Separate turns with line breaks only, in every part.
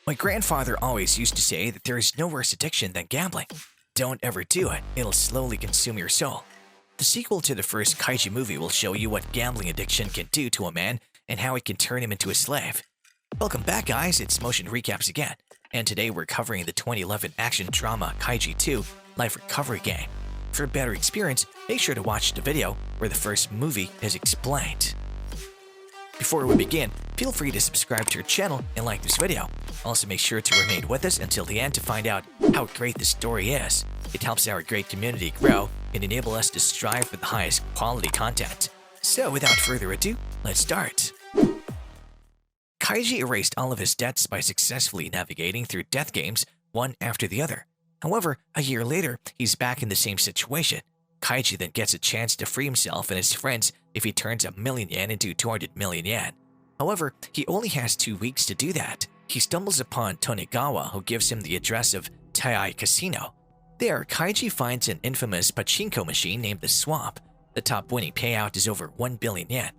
My grandfather always used to say that there is no worse addiction than gambling. Don't ever do it, it'll slowly consume your soul. The sequel to the first Kaiji movie will show you what gambling addiction can do to a man and how it can turn him into a slave. Welcome back, guys, it's Motion Recaps again, and today we're covering the 2011 action drama Kaiji 2 Life Recovery Game. For a better experience, make sure to watch the video where the first movie is explained. Before we begin, feel free to subscribe to our channel and like this video. Also make sure to remain with us until the end to find out how great the story is. It helps our great community grow and enable us to strive for the highest quality content. So without further ado, let's start. Kaiji erased all of his debts by successfully navigating through death games one after the other. However, a year later, he's back in the same situation. Kaiji then gets a chance to free himself and his friends if he turns 1,000,000 yen into 200 million yen. However, he only has 2 weeks to do that. He stumbles upon Tonegawa, who gives him the address of Tai Casino. There, Kaiji finds an infamous pachinko machine named the Swamp. The top winning payout is over 1 billion yen.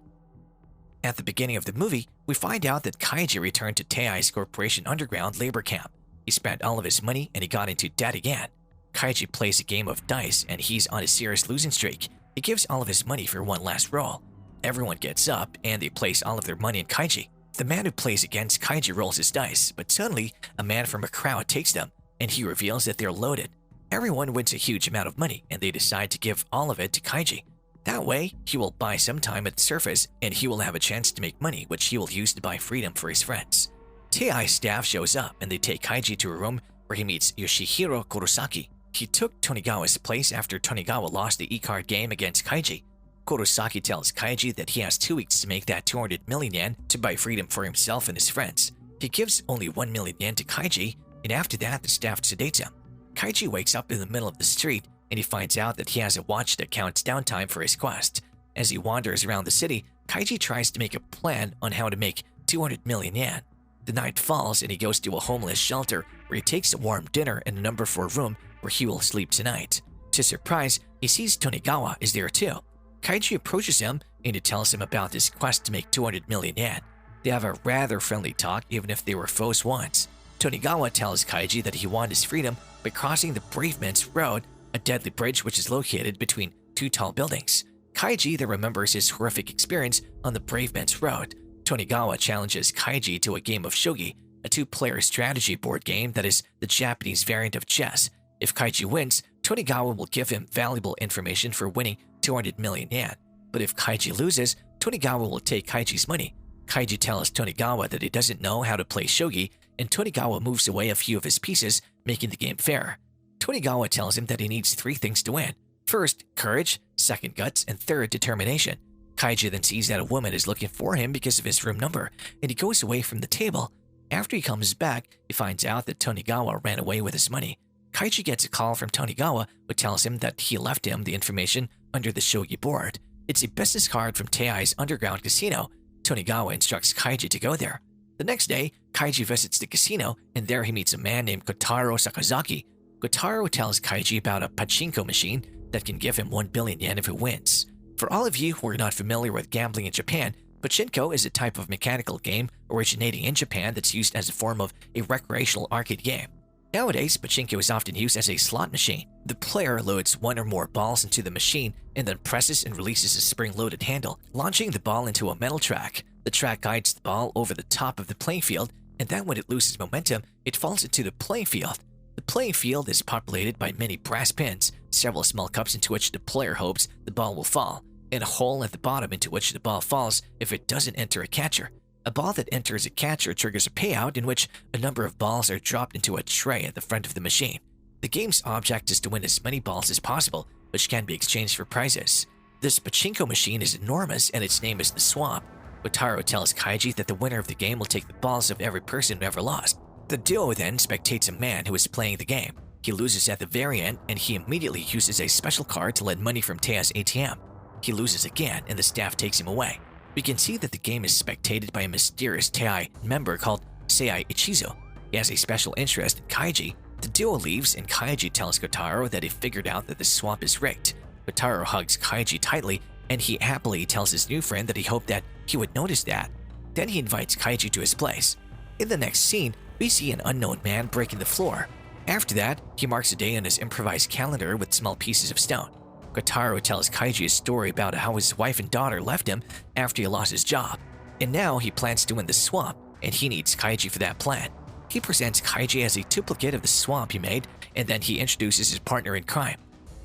At the beginning of the movie, we find out that Kaiji returned to Tei's Corporation Underground labor camp. He spent all of his money and he got into debt again. Kaiji plays a game of dice and he's on a serious losing streak. He gives all of his money for one last roll. Everyone gets up and they place all of their money in Kaiji. The man who plays against Kaiji rolls his dice, but suddenly a man from a crowd takes them and he reveals that they're loaded. Everyone wins a huge amount of money and they decide to give all of it to Kaiji. That way, he will buy some time at the surface and he will have a chance to make money which he will use to buy freedom for his friends. Tei's staff shows up and they take Kaiji to a room where he meets Yoshihiro Kurosaki. He took Tonegawa's place after Tonegawa lost the e-card game against Kaiji. Kurosaki tells Kaiji that he has 2 weeks to make that 200 million yen to buy freedom for himself and his friends. He gives only 1 million yen to Kaiji, and after that the staff sedates him. Kaiji wakes up in the middle of the street and he finds out that he has a watch that counts down time for his quest. As he wanders around the city, Kaiji tries to make a plan on how to make 200 million yen. The night falls and he goes to a homeless shelter where he takes a warm dinner in a number 4 room where he will sleep tonight. To his surprise, he sees Tonegawa is there too. Kaiji approaches him and he tells him about his quest to make 200 million yen. They have a rather friendly talk even if they were foes once. Tonegawa tells Kaiji that he won his freedom by crossing the Brave Man's Road, a deadly bridge which is located between 2 tall buildings. Kaiji then remembers his horrific experience on the Brave Man's Road. Tonegawa challenges Kaiji to a game of Shogi, a 2-player strategy board game that is the Japanese variant of chess. If Kaiji wins, Tonegawa will give him valuable information for winning 200 million yen. But if Kaiji loses, Tonegawa will take Kaiji's money. Kaiji tells Tonegawa that he doesn't know how to play Shogi, and Tonegawa moves away a few of his pieces, making the game fair. Tonegawa tells him that he needs 3 things to win. First, courage, second, guts, and third, determination. Kaiji then sees that a woman is looking for him because of his room number, and he goes away from the table. After he comes back, he finds out that Tonegawa ran away with his money. Kaiji gets a call from Tonegawa, who tells him that he left him the information under the Shogi board. It's a business card from Tei's underground casino. Tonegawa instructs Kaiji to go there. The next day, Kaiji visits the casino, and there he meets a man named Kotaro Sakazaki. Kotaro tells Kaiji about a pachinko machine that can give him 1 billion yen if it wins. For all of you who are not familiar with gambling in Japan, pachinko is a type of mechanical game originating in Japan that's used as a form of a recreational arcade game. Nowadays, pachinko is often used as a slot machine. The player loads 1 or more balls into the machine and then presses and releases a spring-loaded handle, launching the ball into a metal track. The track guides the ball over the top of the playing field, and then when it loses momentum, it falls into the playing field. The playing field is populated by many brass pins, several small cups into which the player hopes the ball will fall, and a hole at the bottom into which the ball falls if it doesn't enter a catcher. A ball that enters a catcher triggers a payout in which a number of balls are dropped into a tray at the front of the machine. The game's object is to win as many balls as possible, which can be exchanged for prizes. This pachinko machine is enormous and its name is the Swamp. Kotaro tells Kaiji that the winner of the game will take the balls of every person who ever lost. The duo then spectates a man who is playing the game. He loses at the very end and he immediately uses a special card to lend money from Tei's ATM. He loses again and the staff takes him away. We can see that the game is spectated by a mysterious Tei member called Sei Ichizo. He has a special interest in Kaiji. The duo leaves and Kaiji tells Kotaro that he figured out that the swamp is rigged. Kotaro hugs Kaiji tightly and he happily tells his new friend that he hoped that he would notice that. Then he invites Kaiji to his place. In the next scene, We see an unknown man breaking the floor. After that, he marks a day on his improvised calendar with small pieces of stone. Kotaro tells Kaiji a story about how his wife and daughter left him after he lost his job, and now he plans to win the swamp, and he needs Kaiji for that plan. He presents Kaiji as a duplicate of the swamp he made, and then he introduces his partner in crime.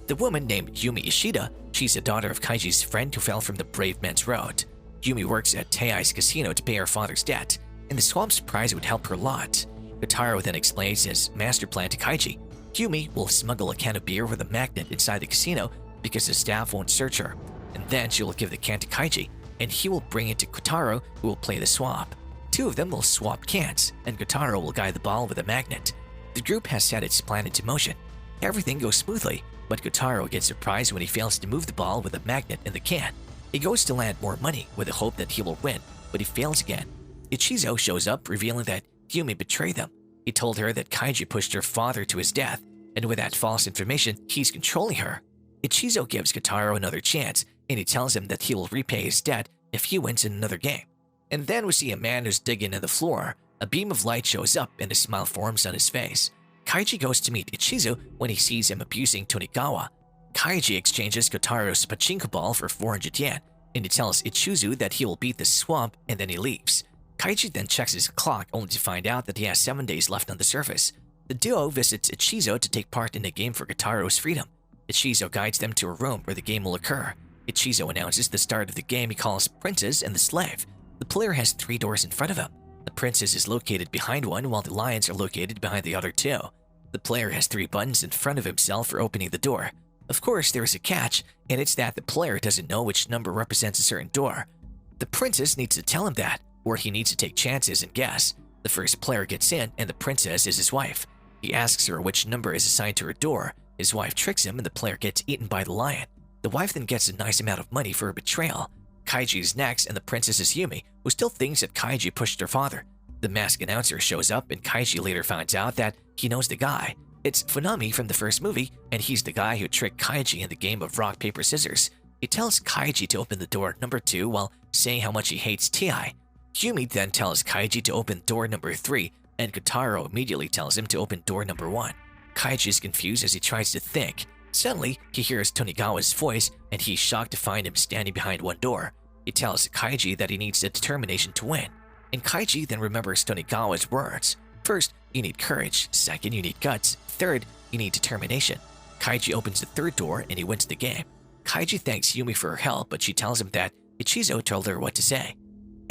The woman named Yumi Ishida, she's a daughter of Kaiji's friend who fell from the Brave Man's Road. Yumi works at Teiai's casino to pay her father's debt, and the swamp's prize would help her a lot. Kotaro then explains his master plan to Kaiji. Yumi will smuggle a can of beer with a magnet inside the casino because the staff won't search her, and then she will give the can to Kaiji, and he will bring it to Kotaro, who will play the swap. Two of them will swap cans, and Kotaro will guide the ball with a magnet. The group has set its plan into motion. Everything goes smoothly, but Kotaro gets surprised when he fails to move the ball with a magnet in the can. He goes to land more money with the hope that he will win, but he fails again. Ichizo shows up, revealing that Yumi betrayed them. He told her that Kaiji pushed her father to his death, and with that false information, he's controlling her. Ichizo gives Kotaro another chance, and he tells him that he will repay his debt if he wins in another game. And then we see a man who's digging in the floor. A beam of light shows up and a smile forms on his face. Kaiji goes to meet Ichizo when he sees him abusing Tonigawa. Kaiji exchanges Kotaro's pachinko ball for 400 yen, and he tells Ichizo that he will beat the swamp, and then he leaves. Kaiji then checks his clock only to find out that he has 7 days left on the surface. The duo visits Ichizo to take part in a game for Kotaro's freedom. Ichizo guides them to a room where the game will occur. Ichizo announces the start of the game he calls Princess and the Slave. The player has 3 doors in front of him. The princess is located behind one, while the lions are located behind the other 2. The player has 3 buttons in front of himself for opening the door. Of course, there is a catch, and it's that the player doesn't know which number represents a certain door. The princess needs to tell him that, or he needs to take chances and guess. The first player gets in, and the princess is his wife. He asks her which number is assigned to her door. His wife tricks him, and the player gets eaten by the lion. The wife then gets a nice amount of money for her betrayal. Kaiji is next, and the princess is Yumi, who still thinks that Kaiji pushed her father. The masked announcer shows up, and Kaiji later finds out that he knows the guy. It's Funami from the first movie, and he's the guy who tricked Kaiji in the game of rock, paper, scissors. He tells Kaiji to open the door number 2 while saying how much he hates Tei. Yumi then tells Kaiji to open door number 3, and Kotaro immediately tells him to open door number 1. Kaiji is confused as he tries to think. Suddenly, he hears Tonigawa's voice, and he's shocked to find him standing behind one door. He tells Kaiji that he needs the determination to win, and Kaiji then remembers Tonigawa's words. First, you need courage. Second, you need guts. Third, you need determination. Kaiji opens the 3rd door, and he wins the game. Kaiji thanks Yumi for her help, but she tells him that Ichizo told her what to say.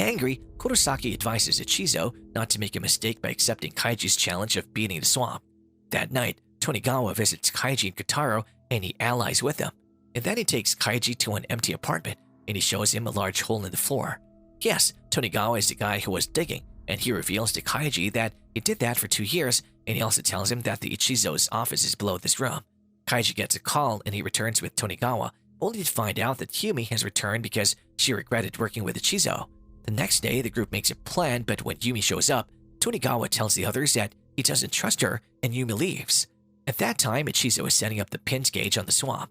Angry, Kurosaki advises Ichizo not to make a mistake by accepting Kaiji's challenge of beating the swamp. That night, Tonigawa visits Kaiji and Kotaro, and he allies with them. And then he takes Kaiji to an empty apartment, and he shows him a large hole in the floor. Yes, Tonigawa is the guy who was digging, and he reveals to Kaiji that he did that for 2 years, and he also tells him that the Ichizo's office is below this room. Kaiji gets a call, and he returns with Tonigawa, only to find out that Yumi has returned because she regretted working with Ichizo. The next day, the group makes a plan, but when Yumi shows up, Tonigawa tells the others that he doesn't trust her, and Yumi leaves. At that time, Ichizo is setting up the pins gauge on the swamp.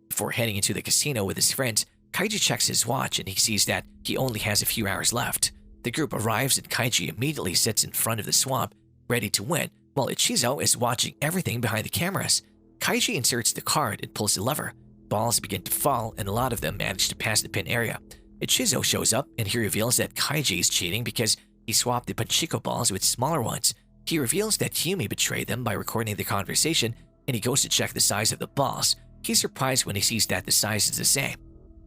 Before heading into the casino with his friends, Kaiji checks his watch, and he sees that he only has a few hours left. The group arrives, and Kaiji immediately sits in front of the swamp, ready to win, while Ichizo is watching everything behind the cameras. Kaiji inserts the card and pulls the lever. Balls begin to fall, and a lot of them manage to pass the pin area. Ichizo shows up, and he reveals that Kaiji is cheating because he swapped the pachinko balls with smaller ones. He reveals that Yumi betrayed them by recording the conversation, and he goes to check the size of the balls. He's surprised when he sees that the size is the same.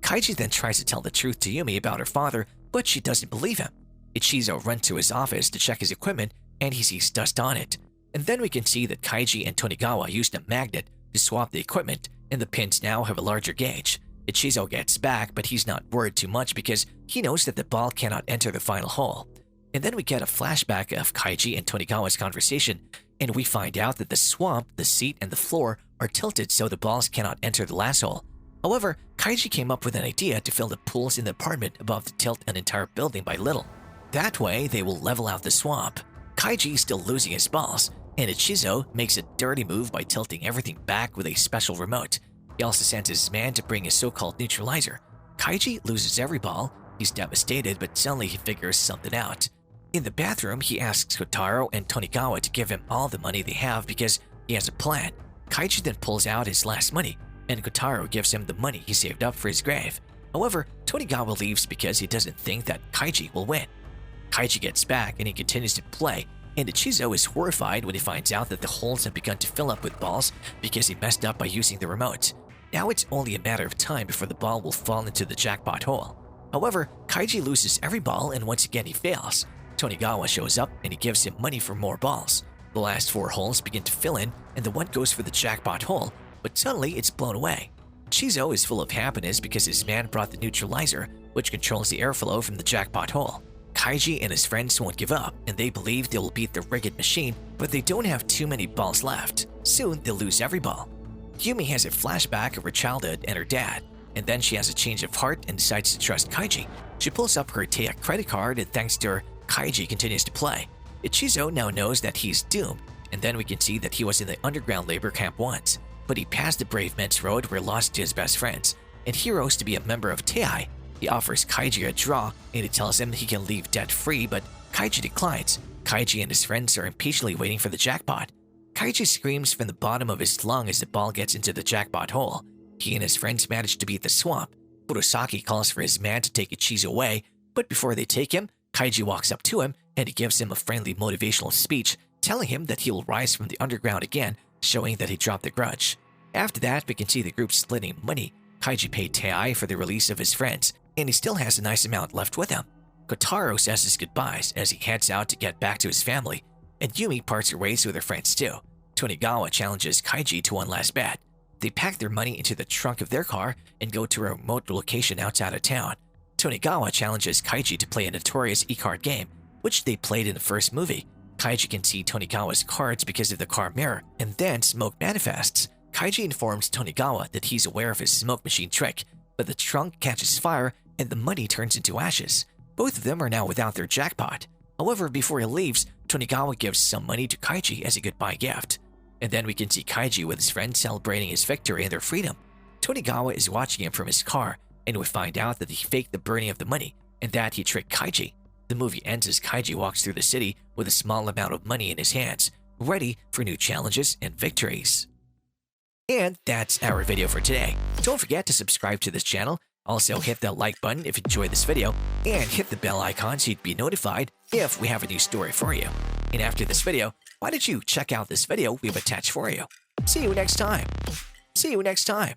Kaiji then tries to tell the truth to Yumi about her father, but she doesn't believe him. Ichizo runs to his office to check his equipment, and he sees dust on it. And then we can see that Kaiji and Tonigawa used a magnet to swap the equipment, and the pins now have a larger gauge. Ichizo gets back, but he's not worried too much because he knows that the ball cannot enter the final hole. And then we get a flashback of Kaiji and Tonigawa's conversation, and we find out that the swamp, the seat, and the floor are tilted so the balls cannot enter the last hole. However, Kaiji came up with an idea to fill the pools in the apartment above to tilt an entire building by little. That way, they will level out the swamp. Kaiji is still losing his balls, and Ichizo makes a dirty move by tilting everything back with a special remote. He also sends his man to bring a so-called neutralizer. Kaiji loses every ball. He's devastated, but suddenly he figures something out. In the bathroom, he asks Kotaro and Tonigawa to give him all the money they have because he has a plan. Kaiji then pulls out his last money, and Kotaro gives him the money he saved up for his grave. However, Tonigawa leaves because he doesn't think that Kaiji will win. Kaiji gets back and he continues to play, and Ichizo is horrified when he finds out that the holes have begun to fill up with balls because he messed up by using the remote. Now it's only a matter of time before the ball will fall into the jackpot hole. However, Kaiji loses every ball and once again he fails. Tonigawa shows up and he gives him money for more balls. The last 4 holes begin to fill in and the one goes for the jackpot hole, but suddenly it's blown away. Chizo is full of happiness because his man brought the neutralizer, which controls the airflow from the jackpot hole. Kaiji and his friends won't give up, and they believe they will beat the rigged machine, but they don't have too many balls left. Soon, they'll lose every ball. Yumi has a flashback of her childhood and her dad, and then she has a change of heart and decides to trust Kaiji. She pulls up her Teiya credit card, and thanks to her, Kaiji continues to play. Ichizo now knows that he's doomed, and then we can see that he was in the underground labor camp once, but he passed the Brave Men's Road where lost to his best friends, and he rose to be a member of Teiya. He offers Kaiji a draw, and it tells him he can leave debt-free, but Kaiji declines. Kaiji and his friends are impatiently waiting for the jackpot. Kaiji screams from the bottom of his lung as the ball gets into the jackpot hole. He and his friends manage to beat the swamp. Kurosaki calls for his man to take Ichizo away, but before they take him, Kaiji walks up to him and he gives him a friendly motivational speech, telling him that he will rise from the underground again, showing that he dropped the grudge. After that, we can see the group splitting money. Kaiji paid Tei for the release of his friends, and he still has a nice amount left with him. Kotaro says his goodbyes as he heads out to get back to his family, and Yumi parts her ways with her friends too. Tonigawa challenges Kaiji to one last bet. They pack their money into the trunk of their car and go to a remote location outside of town. Tonigawa challenges Kaiji to play a notorious e-card game, which they played in the first movie. Kaiji can see Tonigawa's cards because of the car mirror, and then smoke manifests. Kaiji informs Tonigawa that he's aware of his smoke machine trick, but the trunk catches fire and the money turns into ashes. Both of them are now without their jackpot. However, before he leaves, Tonigawa gives some money to Kaiji as a goodbye gift. And then we can see Kaiji with his friends celebrating his victory and their freedom. Tonigawa is watching him from his car, and we find out that he faked the burning of the money and that he tricked Kaiji. The movie ends as Kaiji walks through the city with a small amount of money in his hands, ready for new challenges and victories. And that's our video for today. Don't forget to subscribe to this channel. Also hit that like button if you enjoyed this video, and hit the bell icon so you'd be notified if we have a new story for you. And after this video, why don't you check out this video we've attached for you? See you next time. See you next time.